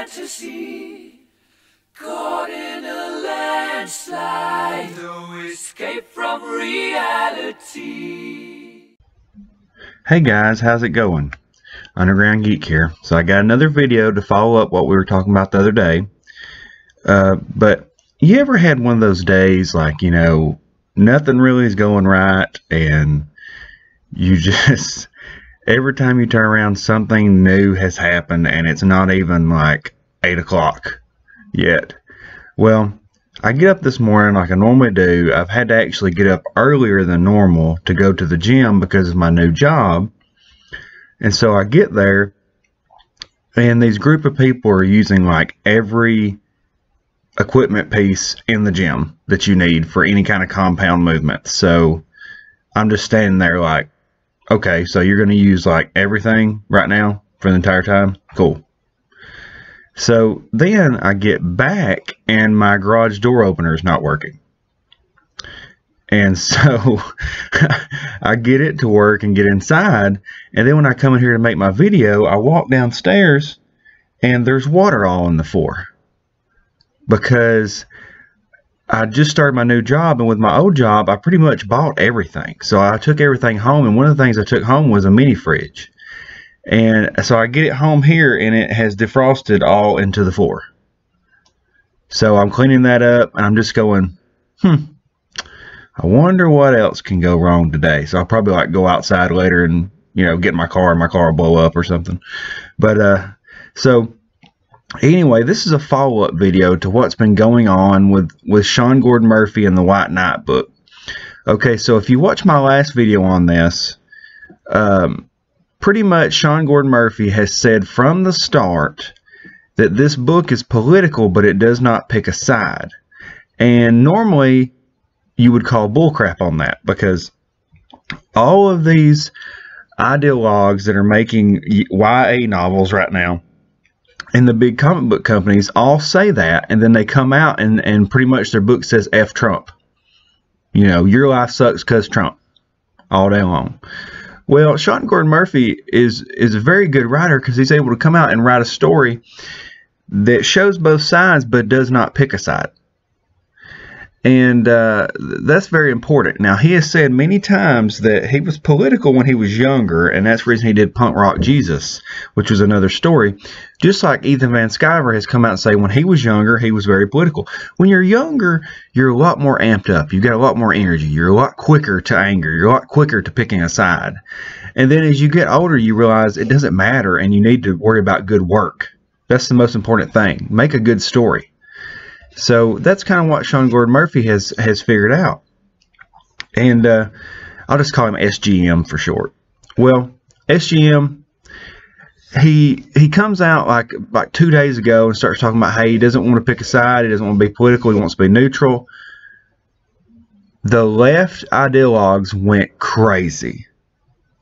fantasy, caught in a landslide, no escape from reality. Hey guys, how's it going? Underground Geek here. So I got another video to follow up what we were talking about the other day. But you ever had one of those days like, you know, nothing really is going right and you just, every time you turn around something new has happened and it's not even like 8 o'clock yet? Well, I get up this morning like I normally do. I've had to actually get up earlier than normal to go to the gym because of my new job. And so I get there and these group of people are using like every equipment piece in the gym that you need for any kind of compound movement. So I'm just standing there like, okay, so you're going to use like everything right now for the entire time? Cool. So then I get back and my garage door opener is not working. And so I get it to work and get inside. And then when I come in here to make my video, I walk downstairs and there's water all on the floor. Because I just started my new job, and with my old job, I pretty much bought everything. So I took everything home, and one of the things I took home was a mini fridge. And so I get it home here, and it has defrosted all into the floor. So I'm cleaning that up, and I'm just going, I wonder what else can go wrong today. So I'll probably like go outside later and, you know, get in my car, and my car will blow up or something. But so anyway, this is a follow-up video to what's been going on with Sean Gordon Murphy and the White Knight book. Okay, so if you watch my last video on this, pretty much Sean Gordon Murphy has said from the start that this book is political, but it does not pick a side. And normally you would call bullcrap on that, because all of these ideologues that are making YA novels right now and the big comic book companies all say that, and then they come out and pretty much their book says F Trump. You know, your life sucks because Trump, all day long. Well, Sean Gordon Murphy is a very good writer because he's able to come out and write a story that shows both sides but does not pick a side. And that's very important. Now, he has said many times that he was political when he was younger, and that's the reason he did Punk Rock Jesus, which was another story. Just like Ethan Van Sciver has come out and say when he was younger, he was very political. When you're younger, you're a lot more amped up. You've got a lot more energy. You're a lot quicker to anger. You're a lot quicker to picking a side. And then as you get older, you realize it doesn't matter, and you need to worry about good work. That's the most important thing. Make a good story. So that's kind of what Sean Gordon Murphy has figured out. And I'll just call him SGM for short. Well, SGM, he comes out like 2 days ago and starts talking about, hey, he doesn't want to pick a side. He doesn't want to be political. He wants to be neutral. The left ideologues went crazy.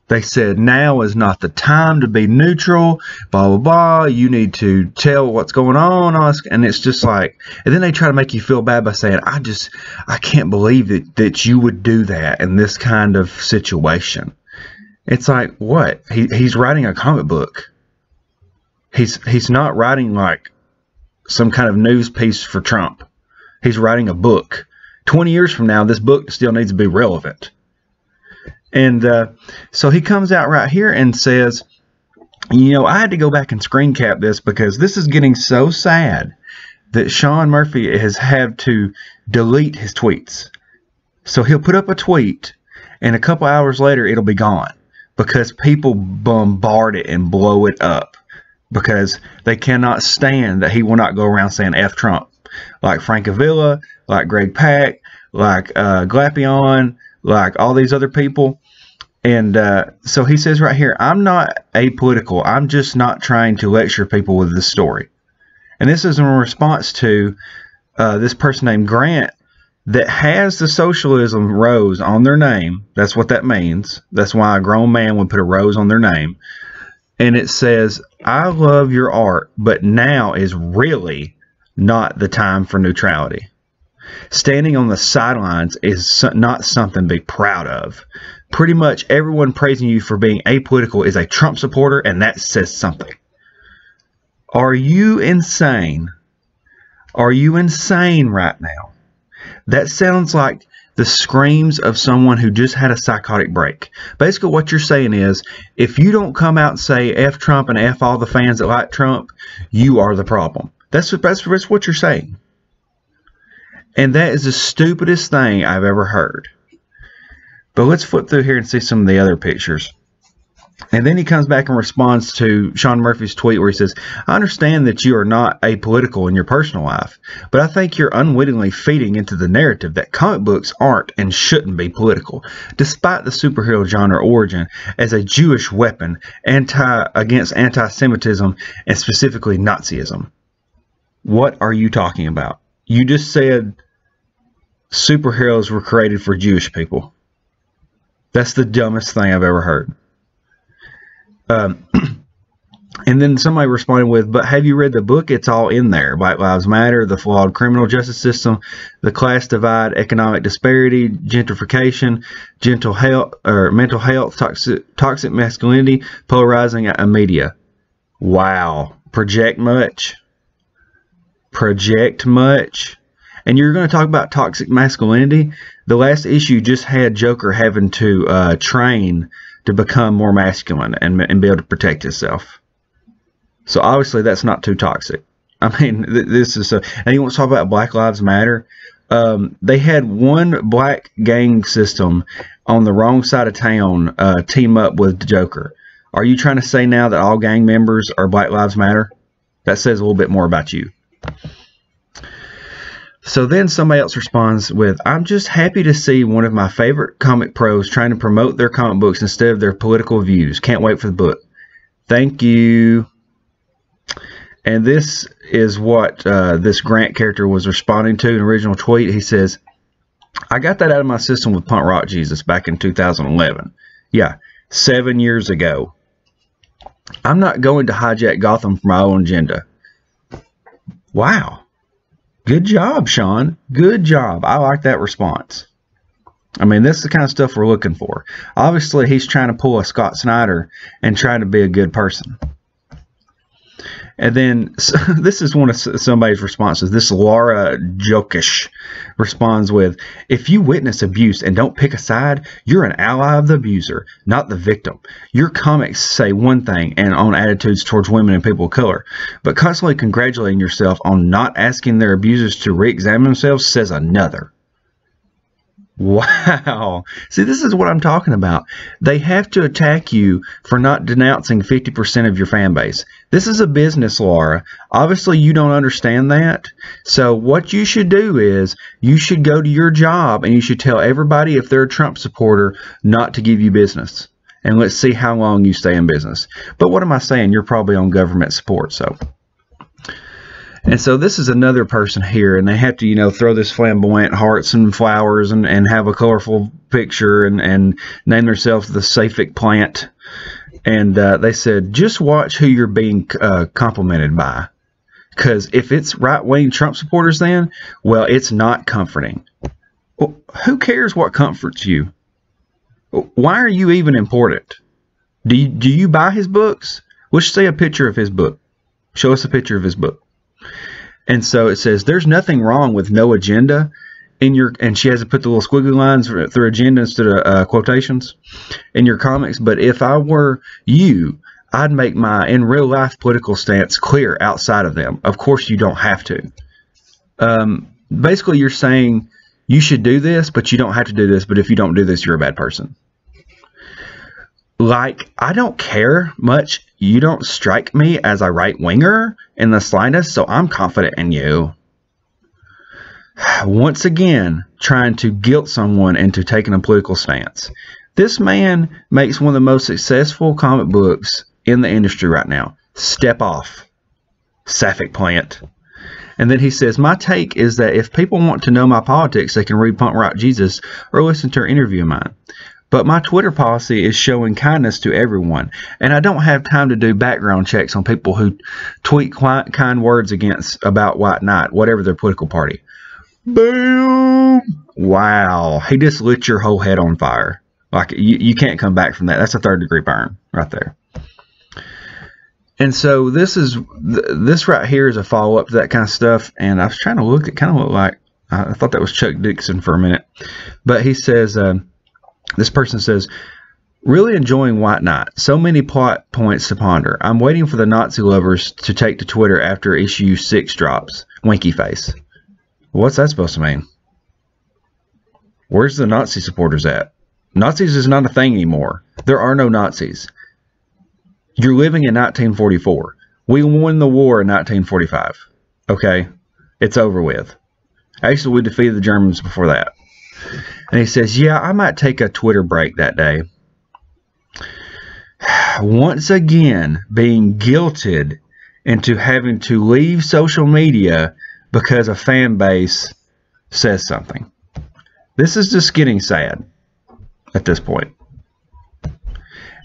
They said, now is not the time to be neutral, blah, blah, blah. You need to tell what's going on. And it's just like, and then they try to make you feel bad by saying, I can't believe that you would do that in this kind of situation. It's like, what? He's writing a comic book. He's not writing like some kind of news piece for Trump. He's writing a book. 20 years from now, this book still needs to be relevant. And so he comes out right here and says, you know, I had to go back and screen cap this because this is getting so sad that Sean Murphy has had to delete his tweets. So he'll put up a tweet and a couple hours later it'll be gone because people bombard it and blow it up because they cannot stand that he will not go around saying F Trump. Like Frank Avila, like Greg Pak, like Glapion, like all these other people. And so he says right here, I'm not apolitical. I'm just not trying to lecture people with this story. And this is in response to this person named Grant that has the socialism rose on their name. That's what that means. That's why a grown man would put a rose on their name. And it says, I love your art, but now is really not the time for neutrality. Standing on the sidelines is not something to be proud of. Pretty much everyone praising you for being apolitical is a Trump supporter, and that says something. Are you insane? Are you insane right now? That sounds like the screams of someone who just had a psychotic break. Basically, what you're saying is, if you don't come out and say F Trump and F all the fans that like Trump, you are the problem. That's what you're saying. And that is the stupidest thing I've ever heard. But let's flip through here and see some of the other pictures. And then he comes back and responds to Sean Murphy's tweet where he says, I understand that you are not apolitical in your personal life, but I think you're unwittingly feeding into the narrative that comic books aren't and shouldn't be political, despite the superhero genre origin as a Jewish weapon against anti-Semitism and specifically Nazism. What are you talking about? You just said superheroes were created for Jewish people. That's the dumbest thing I've ever heard. And then somebody responded with, but have you read the book? It's all in there. Black Lives Matter, the flawed criminal justice system, the class divide, economic disparity, gentrification, mental health, toxic masculinity, polarizing media. Wow. Project much? Project much? And you're going to talk about toxic masculinity? The last issue just had Joker having to train to become more masculine and be able to protect himself. So obviously that's not too toxic. I mean, this is and he wants to talk about Black Lives Matter. They had one black gang system on the wrong side of town team up with Joker. Are you trying to say now that all gang members are Black Lives Matter? That says a little bit more about you. So then somebody else responds with, I'm just happy to see one of my favorite comic pros trying to promote their comic books instead of their political views. Can't wait for the book. Thank you. And this is what this Grant character was responding to in an original tweet. He says, I got that out of my system with Punk Rock Jesus back in 2011. Yeah, 7 years ago. I'm not going to hijack Gotham for my own agenda. Wow. Good job, Sean. Good job. I like that response. I mean, this is the kind of stuff we're looking for. Obviously, he's trying to pull a Scott Snyder and trying to be a good person. And then this is one of somebody's responses. This Laura Jokish responds with, if you witness abuse and don't pick a side, you're an ally of the abuser, not the victim. Your comics say one thing and on attitudes towards women and people of color, but constantly congratulating yourself on not asking their abusers to re-examine themselves says another. Wow. See, this is what I'm talking about. They have to attack you for not denouncing 50% of your fan base. This is a business, Laura. Obviously, you don't understand that. So what you should do is you should go to your job and you should tell everybody if they're a Trump supporter not to give you business. And let's see how long you stay in business. But what am I saying? You're probably on government support, so... And so this is another person here, and they have to, you know, throw this flamboyant hearts and flowers and have a colorful picture and name themselves the Safic plant. And they said, just watch who you're being complimented by. Because if it's right-wing Trump supporters then, well, it's not comforting. Well, who cares what comforts you? Why are you even important? Do you buy his books? Let's see a picture of his book. Show us a picture of his book. And so it says, there's nothing wrong with no agenda in your, and she has to put the little squiggly lines through agenda instead of quotations in your comics. But if I were you, I'd make my in real life political stance clear outside of them. Of course, you don't have to. Basically, you're saying you should do this, but you don't have to do this. But if you don't do this, you're a bad person. Like, I don't care much. You don't strike me as a right-winger in the slightest, so I'm confident in you. Once again, trying to guilt someone into taking a political stance. This man makes one of the most successful comic books in the industry right now. Step off. Safic plant. And then he says, my take is that if people want to know my politics, they can read Punk Rock Jesus or listen to an interview of mine. But my Twitter policy is showing kindness to everyone, and I don't have time to do background checks on people who tweet kind words about white knight, whatever their political party. Boom! Wow, he just lit your whole head on fire. Like, you can't come back from that. That's a third-degree burn right there. And so this right here is a follow up to that kind of stuff. And I was trying to look. It kind of looked like I thought that was Chuck Dixon for a minute, but he says this person says, really enjoying White Knight. So many plot points to ponder. I'm waiting for the Nazi lovers to take to Twitter after issue 6 drops. Winky face. What's that supposed to mean? Where's the Nazi supporters at? Nazis is not a thing anymore. There are no Nazis. You're living in 1944. We won the war in 1945. Okay? It's over with. Actually, we defeated the Germans before that. And he says, yeah, I might take a Twitter break that day. Once again, being guilted into having to leave social media because a fan base says something. This is just getting sad at this point.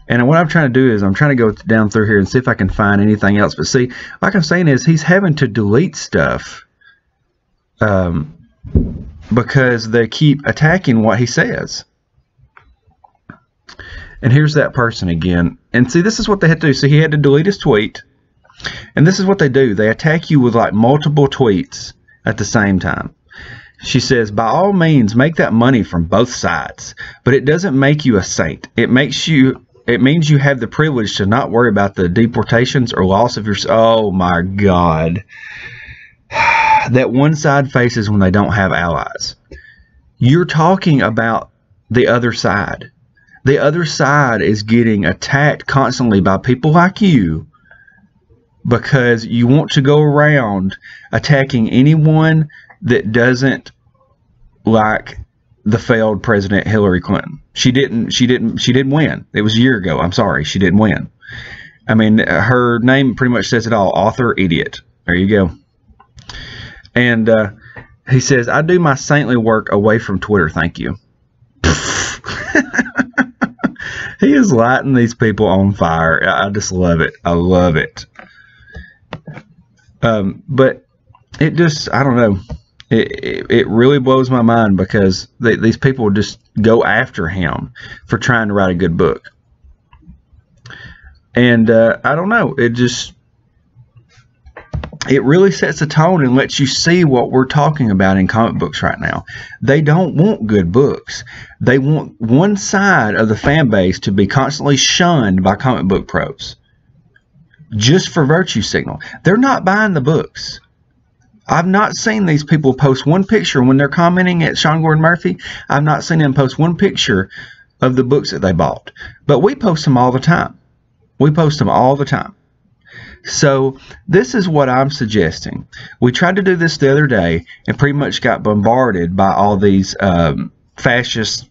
And what I'm trying to do is I'm trying to go down through here and see if I can find anything else. But see, like I'm saying is he's having to delete stuff because they keep attacking what he says. And here's that person again. And see, this is what they had to do. See, he had to delete his tweet. And this is what they do. They attack you with like multiple tweets at the same time. She says, by all means, make that money from both sides. But it doesn't make you a saint. It means you have the privilege to not worry about the deportations or loss of your... Oh, my God. That one side faces when they don't have allies. You're talking about the other side. The other side is getting attacked constantly by people like you because you want to go around attacking anyone that doesn't like the failed President Hillary Clinton. She didn't win. It was a year ago. I'm sorry. She didn't win. I mean, her name pretty much says it all. Author idiot. There you go. And he says, I do my saintly work away from Twitter. Thank you. He is lighting these people on fire. I just love it. I love it. But it just, I don't know. It really blows my mind because these people just go after him for trying to write a good book. And I don't know. It really sets a tone and lets you see what we're talking about in comic books right now. They don't want good books. They want one side of the fan base to be constantly shunned by comic book pros. Just for virtue signal. They're not buying the books. I've not seen these people post one picture when they're commenting at Sean Gordon Murphy. I've not seen them post one picture of the books that they bought. But we post them all the time. We post them all the time. So this is what I'm suggesting. We tried to do this the other day and pretty much got bombarded by all these fascist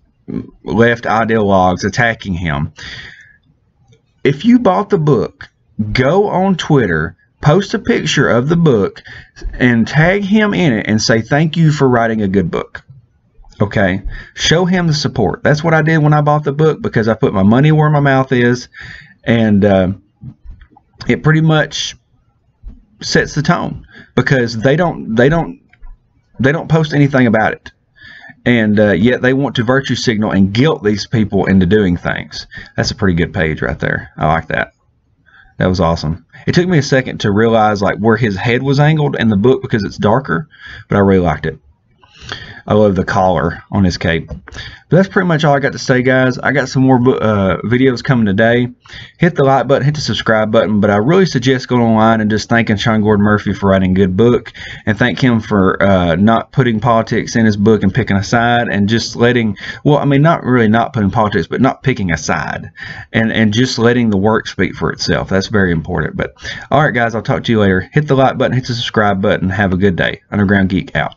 left ideologues attacking him. If you bought the book, go on Twitter, post a picture of the book and tag him in it and say thank you for writing a good book. Okay? Show him the support. That's what I did when I bought the book because I put my money where my mouth is, and it pretty much sets the tone because they don't post anything about it, and yet they want to virtue signal and guilt these people into doing things. That's a pretty good page right there. I like that. That was awesome. It took me a second to realize like where his head was angled in the book because it's darker, but I really liked it. I love the collar on his cape. But that's pretty much all I got to say, guys. I got some more videos coming today. Hit the like button, hit the subscribe button. But I really suggest going online and just thanking Sean Gordon Murphy for writing a good book. And thank him for not putting politics in his book and picking a side. And just letting, well, I mean, not really not putting politics, but not picking a side. And just letting the work speak for itself. That's very important. But all right, guys, I'll talk to you later. Hit the like button, hit the subscribe button. Have a good day. Underground Geek out.